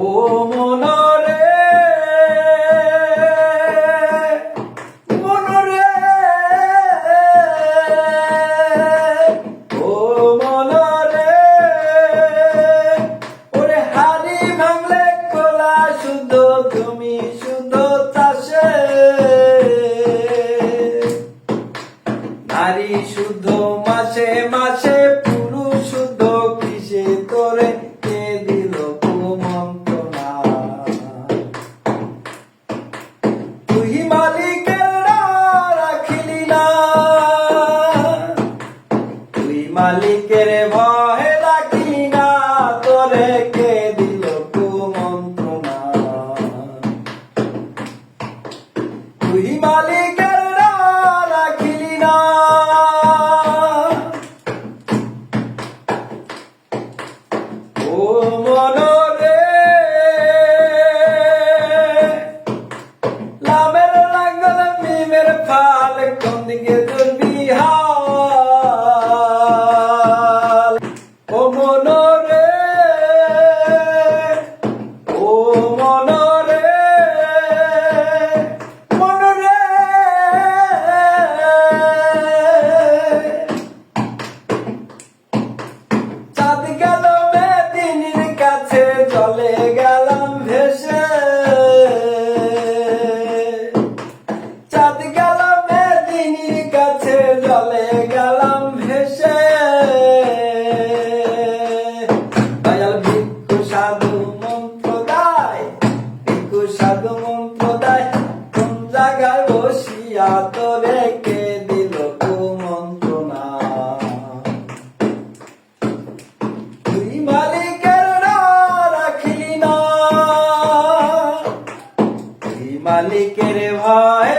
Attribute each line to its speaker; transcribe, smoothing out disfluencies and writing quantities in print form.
Speaker 1: ও মনরে মনরে ও মনরে ওরে হাড়ি ভাঙলে খোলা শুধু তুমি শুধু চাষে নারী শুদ্ধ মাসে মাসে পুরুষ শুদ্ধ কিসে তোরে কে দিল কুমন্ত্রণা তুই মালিকের রাখিলি না তুই মালিকের ভয় রাখিলি না তোরে কে দিল কুমন্ত্রণা তুই মালিকের রাখিলি না ও মনরে লামের লাঙ্গল মিমের ফাল কোন দিকে ধরবি হাল ও মনরে ও মনরে মনরে চাঁদ গেল মেদিনীর কাছে চলে গেলাম ভেসে চাঁদ গেল মেদিনীর কাছে চলে গেলাম ভেসে দয়াল ভিক্ষু সাধু মন্ত্র দেয় ভিক্ষু সাধু মন্ত্র দেয় কোন জায়গায় বসিয়া তোরে কে দিল কুমন্ত্রণা তুই মালিকের রাখিলি না তুই মালিকের ভয়